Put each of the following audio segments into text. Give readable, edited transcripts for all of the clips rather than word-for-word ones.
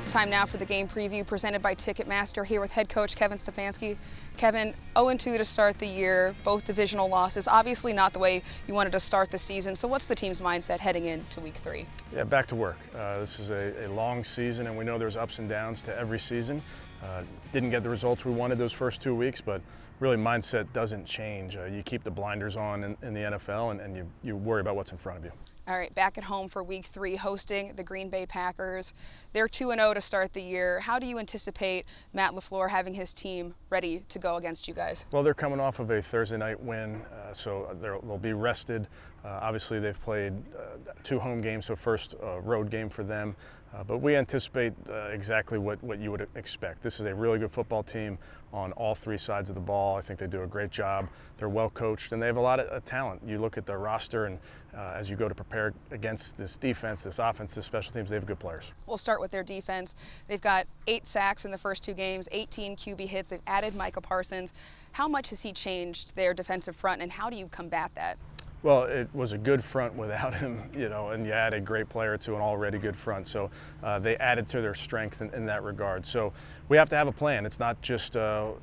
It's time now for the game preview presented by Ticketmaster, here with head coach Kevin Stefanski. Kevin, 0-2 to start the year, both divisional losses. Obviously not the way you wanted to start the season. So what's the team's mindset heading into week 3? Yeah, back to work. This is a long season, and we know there's ups and downs to every season. Didn't get the results we wanted those first 2 weeks, but really mindset doesn't change. You keep the blinders on in the NFL, and you worry about what's in front of you. All right, back at home for week 3, hosting the Green Bay Packers. They're 2-0 to start the year. How do you anticipate Matt LaFleur having his team ready to go against you guys? Well, they're coming off of a Thursday night win, so they'll be rested. Obviously, they've played 2 home games, so first road game for them. But we anticipate exactly what you would expect. This is a really good football team on all 3 sides of the ball. I think they do a great job. They're well coached, and they have a lot of talent. You look at their roster, and as you go to prepare against this defense, this offense, this special teams, they have good players. We'll start with their defense. They've got 8 sacks in the first 2 games, 18 QB hits. They've added Micah Parsons. How much has he changed their defensive front, and how do you combat that? Well, it was a good front without him, and you add a great player to an already good front. So they added to their strength in that regard. So we have to have a plan. It's not just, a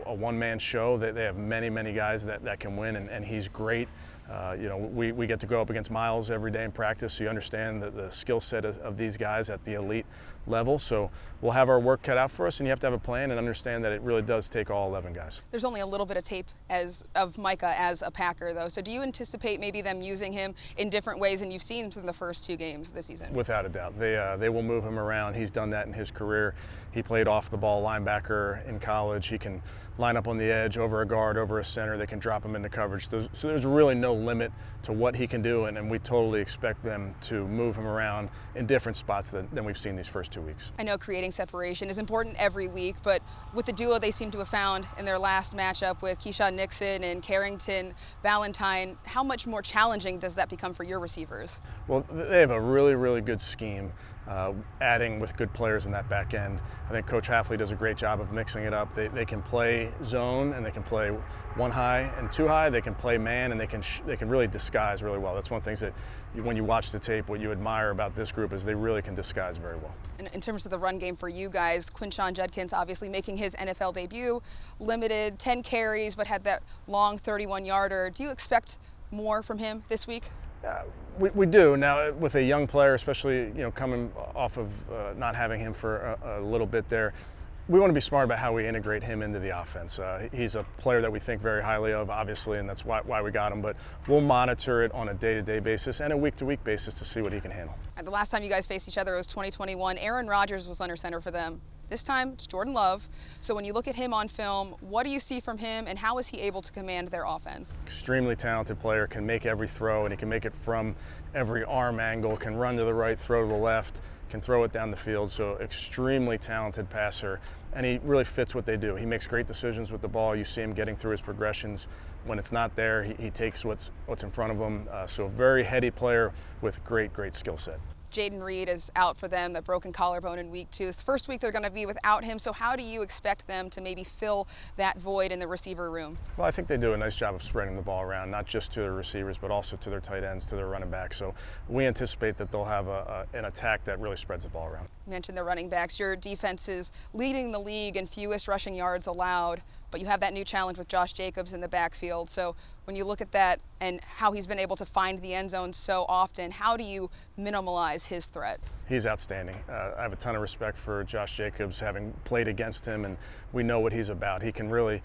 one-man show. They have many guys that can win, and he's great. We get to go up against Miles every day in practice, so you understand the skill set of these guys at the elite level. So we'll have our work cut out for us, and you have to have a plan and understand that it really does take all 11 guys. There's only a little bit of tape of Micah as a Packer, though. So do you anticipate maybe them using him in different ways than you've seen from the first 2 games this season? Without a doubt. They will move him around. He's done that in his career. He played off the ball linebacker in college. He can line up on the edge, over a guard, over a center. They can drop him into coverage. So there's really no limit to what he can do, and we totally expect them to move him around in different spots than we've seen these first 2 weeks. I know creating separation is important every week, but with the duo they seem to have found in their last matchup with Keyshawn Nixon and Carrington Valentine, how much more challenging does that become for your receivers? Well, they have a really good scheme. Adding with good players in that back end. I think Coach Hafley does a great job of mixing it up. They can play zone, and they can play 1 high and 2 high. They can play man, and they can really disguise really well. That's one of the things that when you watch the tape, what you admire about this group is they really can disguise very well. In terms of the run game for you guys, Quinshon Judkins obviously making his NFL debut, limited 10 carries, but had that long 31-yarder. Do you expect more from him this week? We do. Now, with a young player, especially coming off of not having him for a little bit there, we want to be smart about how we integrate him into the offense. He's a player that we think very highly of, obviously, and that's why we got him. But we'll monitor it on a day-to-day basis and a week-to-week basis to see what he can handle. The last time you guys faced each other was 2021. Aaron Rodgers was under center for them. This time, it's Jordan Love. So when you look at him on film, what do you see from him, and how is he able to command their offense? Extremely talented player, can make every throw, and he can make it from every arm angle, can run to the right, throw to the left, can throw it down the field. So extremely talented passer, and he really fits what they do. He makes great decisions with the ball. You see him getting through his progressions. When it's not there, he takes what's in front of him. So a very heady player with great skill set. Jaden Reed is out for them, that broken collarbone in week 2. It's the first week they're going to be without him, so how do you expect them to maybe fill that void in the receiver room? Well, I think they do a nice job of spreading the ball around, not just to their receivers, but also to their tight ends, to their running backs. So we anticipate that they'll have an attack that really spreads the ball around. You mentioned the running backs. Your defense is leading the league in fewest rushing yards allowed, but you have that new challenge with Josh Jacobs in the backfield. So when you look at that and how he's been able to find the end zone so often, how do you minimize his threat? He's outstanding. I have a ton of respect for Josh Jacobs, having played against him, and we know what he's about. He can really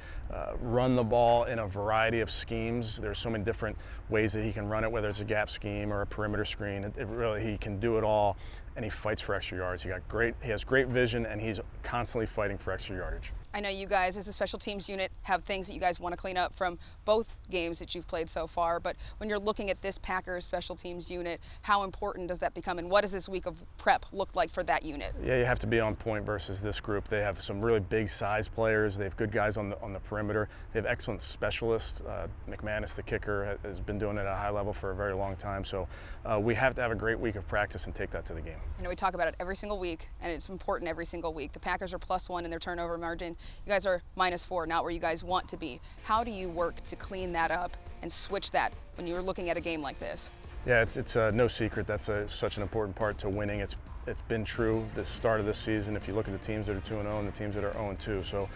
run the ball in a variety of schemes. There's so many different ways that he can run it, whether it's a gap scheme or a perimeter screen. He can do it all, and he fights for extra yards. He has great vision, and he's constantly fighting for extra yardage. I know you guys, as a special teams unit, have things that you guys want to clean up from both games that you've played so far, but when you're looking at this Packers special teams unit, how important does that become, and what does this week of prep look like for that unit? Yeah, you have to be on point versus this group. They have some really big size players. They have good guys on the perimeter. They have excellent specialists. McManus, the kicker, has been doing it at a high level for a very long time, so we have to have a great week of practice and take that to the game. I know we talk about it every single week, and it's important every single week. The Packers are +1 in their turnover margin. You guys are -4, not where you guys want to be. How do you work to clean that up and switch that when you're looking at a game like this? Yeah, it's no secret. That's such an important part to winning. It's been true the start of this season. If you look at the teams that are 2-0 and the teams that are 0-2, so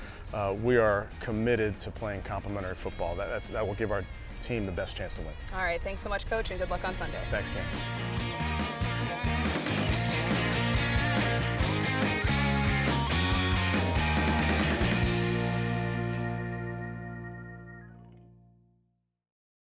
we are committed to playing complementary football. That will give our team the best chance to win. All right, thanks so much, Coach, and good luck on Sunday. Thanks, Cam.